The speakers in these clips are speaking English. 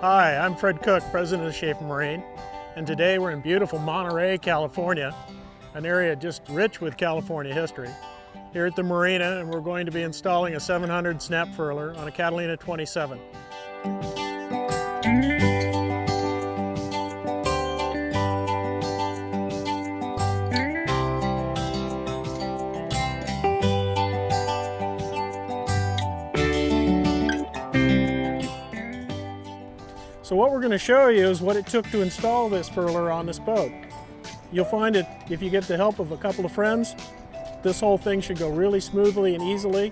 Hi, I'm Fred Cook, president of Schaefer Marine, and today we're in beautiful Monterey, California, an area just rich with California history. Here at the marina, and we're going to be installing a 700 Snapfurler on a Catalina 27. So what we're going to show you is what it took to install this furler on this boat. You'll find it, if you get the help of a couple of friends, this whole thing should go really smoothly and easily,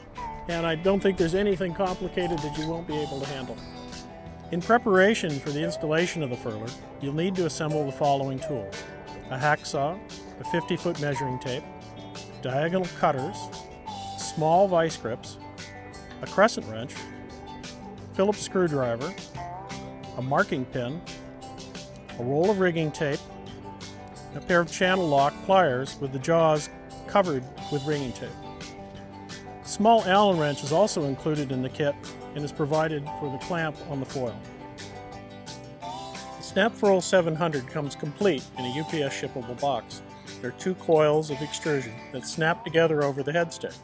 and I don't think there's anything complicated that you won't be able to handle. In preparation for the installation of the furler, you'll need to assemble the following tools: a hacksaw, a 50-foot measuring tape, diagonal cutters, small vice grips, a crescent wrench, Phillips screwdriver, a marking pin, a roll of rigging tape, a pair of channel lock pliers with the jaws covered with rigging tape. A small Allen wrench is also included in the kit and is provided for the clamp on the foil. The Snapfurl 700 comes complete in a UPS shippable box. There are 2 coils of extrusion that snap together over the headstay.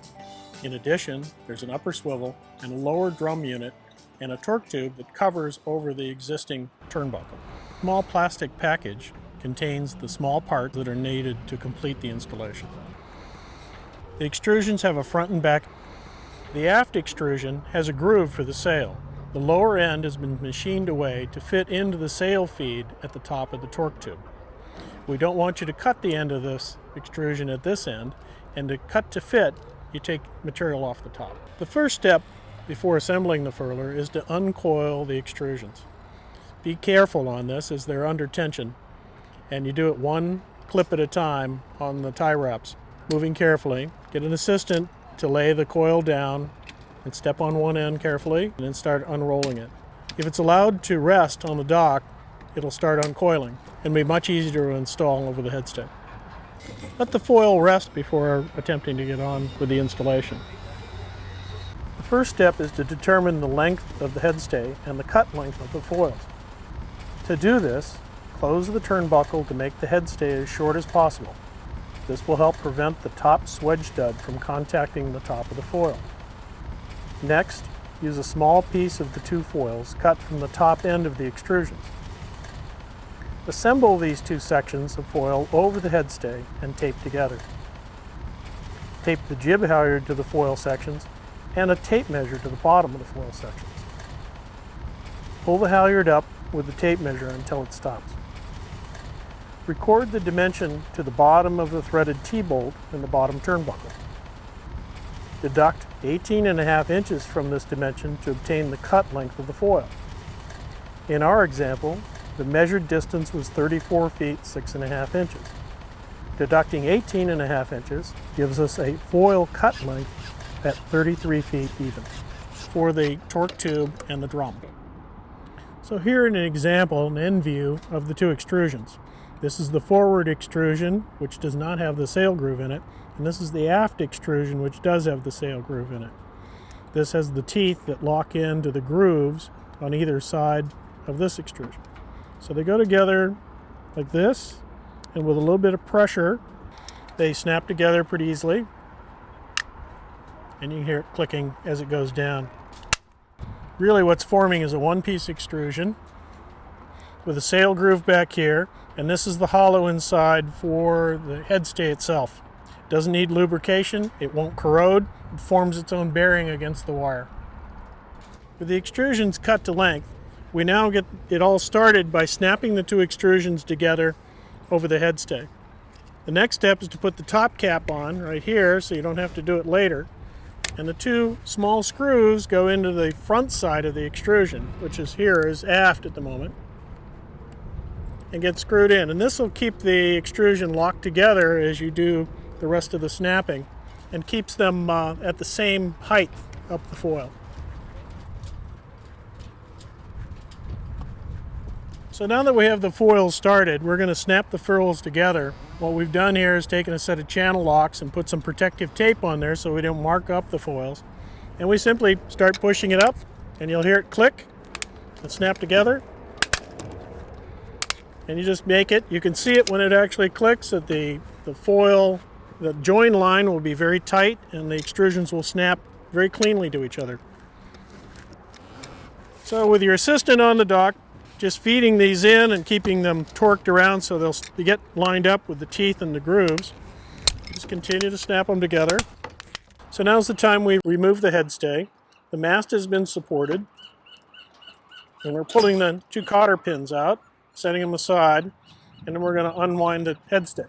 In addition, there's an upper swivel and a lower drum unit and a torque tube that covers over the existing turnbuckle. A small plastic package contains the small parts that are needed to complete the installation. The extrusions have a front and back. The aft extrusion has a groove for the sail. The lower end has been machined away to fit into the sail feed at the top of the torque tube. We don't want you to cut the end of this extrusion at this end, and to cut to fit, you take material off the top. The first step before assembling the furler is to uncoil the extrusions. Be careful on this as they're under tension, and you do it one clip at a time on the tie wraps. Moving carefully, get an assistant to lay the coil down and step on one end carefully and then start unrolling it. If it's allowed to rest on the dock, it'll start uncoiling and be much easier to install over the headstay. Let the foil rest before attempting to get on with the installation. The first step is to determine the length of the headstay and the cut length of the foils. To do this, close the turnbuckle to make the headstay as short as possible. This will help prevent the top swedge stud from contacting the top of the foil. Next, use a small piece of the 2 foils cut from the top end of the extrusions. Assemble these 2 sections of foil over the headstay and tape together. Tape the jib halyard to the foil sections and a tape measure to the bottom of the foil sections. Pull the halyard up with the tape measure until it stops. Record the dimension to the bottom of the threaded T-bolt in the bottom turnbuckle. Deduct 18.5 inches from this dimension to obtain the cut length of the foil. In our example, the measured distance was 34 feet 6.5 inches. Deducting 18.5 inches gives us a foil cut length at 33 feet even for the torque tube and the drum. So here in an example, an end view of the 2 extrusions. This is the forward extrusion, which does not have the sail groove in it, and this is the aft extrusion, which does have the sail groove in it. This has the teeth that lock into the grooves on either side of this extrusion. So they go together like this, and with a little bit of pressure, they snap together pretty easily. And you can hear it clicking as it goes down. Really what's forming is a one-piece extrusion with a sail groove back here, and this is the hollow inside for the headstay itself. It doesn't need lubrication, it won't corrode, it forms its own bearing against the wire. With the extrusions cut to length, we now get it all started by snapping the 2 extrusions together over the headstay. The next step is to put the top cap on right here so you don't have to do it later. And the 2 small screws go into the front side of the extrusion, which is aft at the moment, and get screwed in. And this will keep the extrusion locked together as you do the rest of the snapping and keeps them at the same height up the foil. So now that we have the foils started, we're going to snap the furls together. What we've done here is taken a set of channel locks and put some protective tape on there so we don't mark up the foils. And we simply start pushing it up, and you'll hear it click and snap together, and you just make it. You can see it when it actually clicks that the foil, the join line will be very tight and the extrusions will snap very cleanly to each other. So with your assistant on the dock, just feeding these in and keeping them torqued around so they'll get lined up with the teeth and the grooves. Just continue to snap them together. So now's the time we remove the head stay. The mast has been supported, and we're pulling the 2 cotter pins out, setting them aside, and then we're going to unwind the head stay.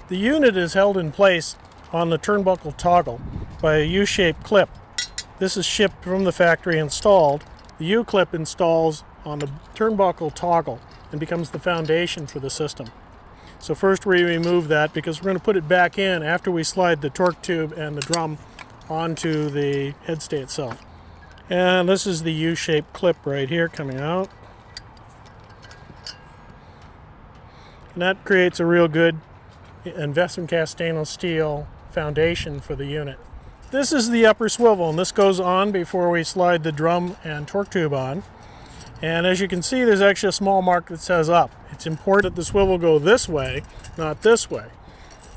The unit is held in place on the turnbuckle toggle by a U-shaped clip. This is shipped from the factory installed. The U-clip installs on the turnbuckle toggle and becomes the foundation for the system. So first we remove that because we're going to put it back in after we slide the torque tube and the drum onto the head stay itself. And this is the U-shaped clip right here coming out. And that creates a real good investment cast stainless steel foundation for the unit. This is the upper swivel, and this goes on before we slide the drum and torque tube on. And as you can see, there's actually a small mark that says up. It's important that the swivel go this way, not this way.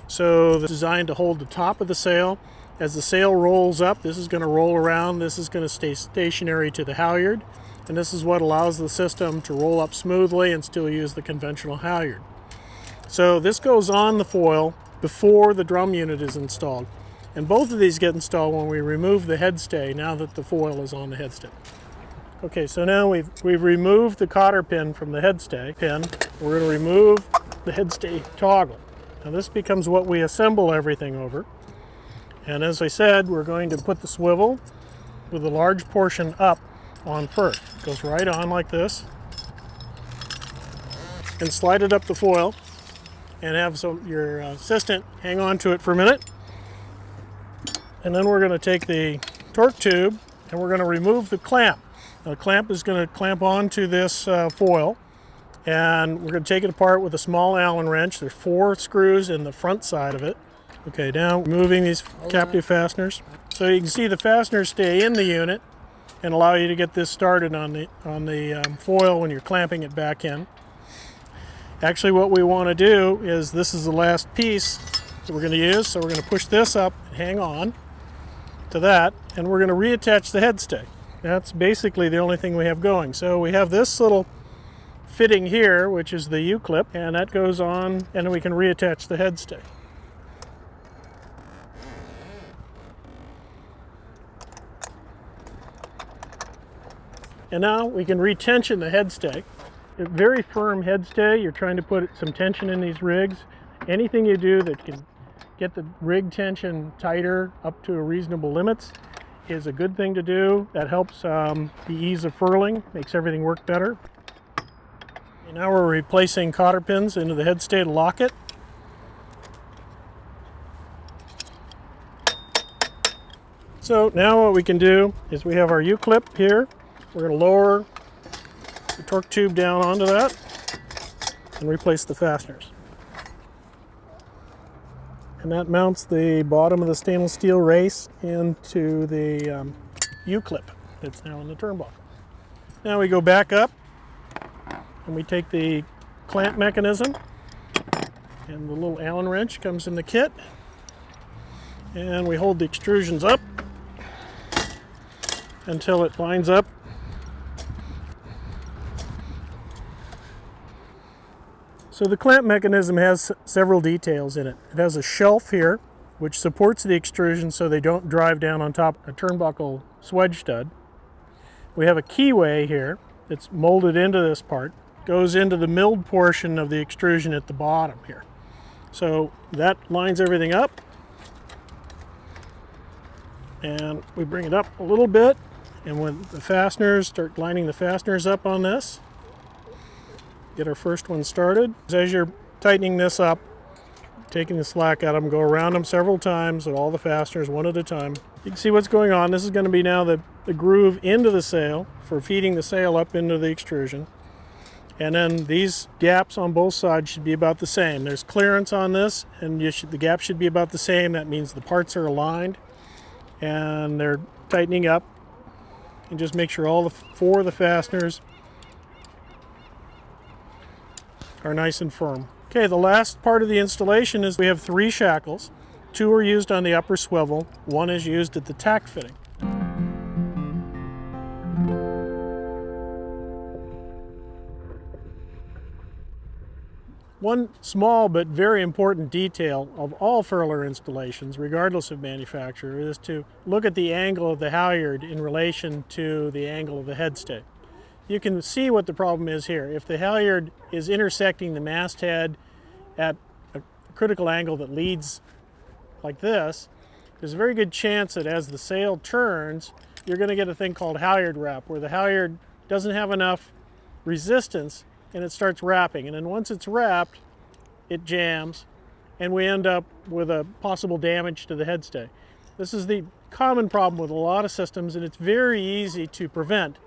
So it's designed to hold the top of the sail. As the sail rolls up, this is going to roll around. This is going to stay stationary to the halyard. And this is what allows the system to roll up smoothly and still use the conventional halyard. So this goes on the foil before the drum unit is installed. And both of these get installed when we remove the head stay, now that the foil is on the head stay. Okay, so now we've removed the cotter pin from the head stay pin. We're going to remove the head stay toggle. Now this becomes what we assemble everything over. And as I said, we're going to put the swivel with a large portion up on first. It goes right on like this. And slide it up the foil. And have your assistant hang on to it for a minute. And then we're going to take the torque tube and we're going to remove the clamp. Now, the clamp is going to clamp onto this foil, and we're going to take it apart with a small Allen wrench. There's 4 screws in the front side of it. Okay, now removing these captive fasteners. So you can see the fasteners stay in the unit and allow you to get this started on the foil when you're clamping it back in. Actually, what we want to do is, this is the last piece that we're going to use, so we're going to push this up and hang on to that, and we're going to reattach the head stay. That's basically the only thing we have going. So we have this little fitting here, which is the U-clip, and that goes on, and then we can reattach the head stay. And now we can retension the head stay. A very firm head stay. You're trying to put some tension in these rigs. Anything you do that can get the rig tension tighter up to a reasonable limits is a good thing to do. That helps the ease of furling, makes everything work better. And now we're replacing cotter pins into the head stay to lock it. So now what we can do is we have our U-clip here. We're going to lower the torque tube down onto that and replace the fasteners. And that mounts the bottom of the stainless steel race into the U-clip that's now in the turnbuckle. Now we go back up and we take the clamp mechanism, and the little Allen wrench comes in the kit, and we hold the extrusions up until it lines up. So the clamp mechanism has several details in it. It has a shelf here which supports the extrusion so they don't drive down on top of a turnbuckle swedge stud. We have a keyway here that's molded into this part, goes into the milled portion of the extrusion at the bottom here. So that lines everything up, and we bring it up a little bit, and when the fasteners, start lining the fasteners up on this. Get our first one started. As you're tightening this up, taking the slack out of them, go around them several times with all the fasteners one at a time. You can see what's going on. This is going to be now the groove into the sail for feeding the sail up into the extrusion. And then these gaps on both sides should be about the same. There's clearance on this, and the gap should be about the same. That means the parts are aligned. and they're tightening up. And just make sure all four of the fasteners are nice and firm. Okay, the last part of the installation is we have 3 shackles. 2 are used on the upper swivel, 1 is used at the tack fitting. One small but very important detail of all furler installations, regardless of manufacturer, is to look at the angle of the halyard in relation to the angle of the headstay. You can see what the problem is here. If the halyard is intersecting the masthead at a critical angle that leads like this, there's a very good chance that as the sail turns, you're going to get a thing called halyard wrap, where the halyard doesn't have enough resistance and it starts wrapping. And then once it's wrapped, it jams, and we end up with a possible damage to the headstay. This is the common problem with a lot of systems, and it's very easy to prevent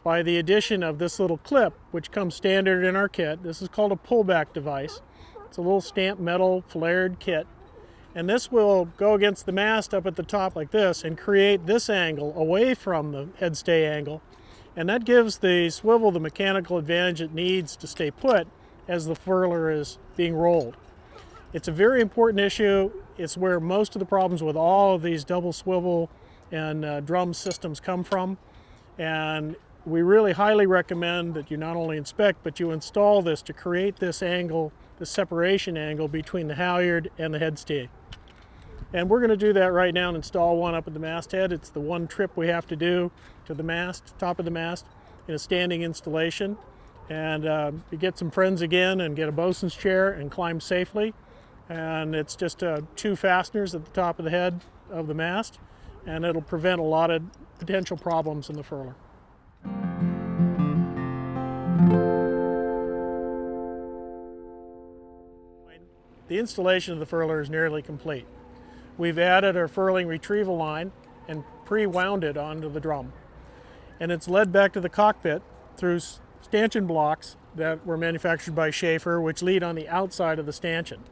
by the addition of this little clip, which comes standard in our kit. This is called a pullback device. It's a little stamped metal flared kit, and this will go against the mast up at the top like this and create this angle away from the headstay angle, and that gives the swivel the mechanical advantage it needs to stay put as the furler is being rolled. It's a very important issue. It's where most of the problems with all of these double swivel and drum systems come from, and we really highly recommend that you not only inspect, but you install this to create this angle, the separation angle between the halyard and the headstay. And we're going to do that right now and install one up at the masthead. It's the one trip we have to do to the mast, top of the mast, in a standing installation. And you get some friends again and get a bosun's chair and climb safely. And it's just 2 fasteners at the top of the head of the mast, and it'll prevent a lot of potential problems in the furler. The installation of the furler is nearly complete. We've added our furling retrieval line and pre-wound it onto the drum. And it's led back to the cockpit through stanchion blocks that were manufactured by Schaefer, which lead on the outside of the stanchion.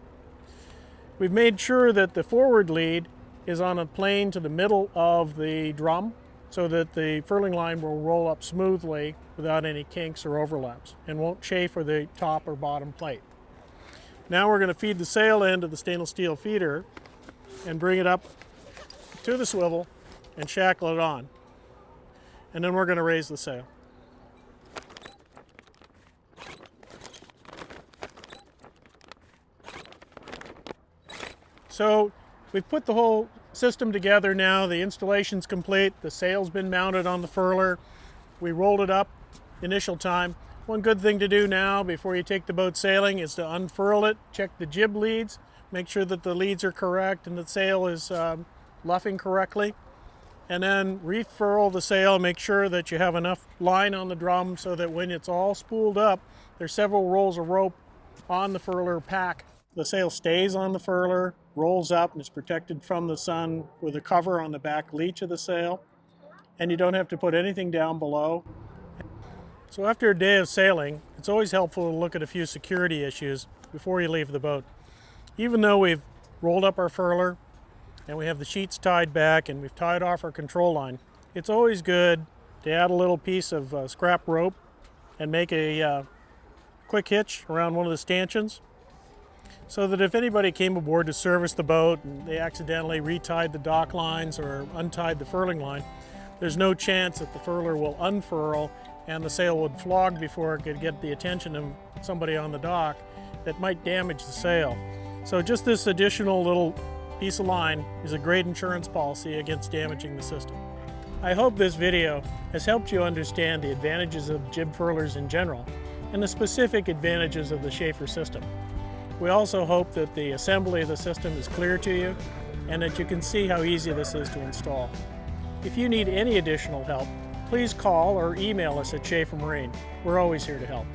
We've made sure that the forward lead is on a plane to the middle of the drum so that the furling line will roll up smoothly without any kinks or overlaps and won't chafe the top or bottom plate. Now we're going to feed the sail into the stainless steel feeder and bring it up to the swivel and shackle it on. And then we're going to raise the sail. So we've put the whole system together now. The installation's complete. The sail's been mounted on the furler. We rolled it up initial time. One good thing to do now before you take the boat sailing is to unfurl it, check the jib leads, make sure that the leads are correct and the sail is luffing correctly. And then refurl the sail, make sure that you have enough line on the drum so that when it's all spooled up, there's several rolls of rope on the furler pack. The sail stays on the furler, rolls up, and is protected from the sun with a cover on the back leech of the sail. And you don't have to put anything down below. So after a day of sailing, it's always helpful to look at a few security issues before you leave the boat. Even though we've rolled up our furler and we have the sheets tied back and we've tied off our control line, it's always good to add a little piece of scrap rope and make a quick hitch around one of the stanchions so that if anybody came aboard to service the boat and they accidentally retied the dock lines or untied the furling line, there's no chance that the furler will unfurl and the sail would flog before it could get the attention of somebody on the dock that might damage the sail. So just this additional little piece of line is a great insurance policy against damaging the system. I hope this video has helped you understand the advantages of jib furlers in general and the specific advantages of the Schaefer system. We also hope that the assembly of the system is clear to you and that you can see how easy this is to install. If you need any additional help, please call or email us at Schaefer Marine. We're always here to help.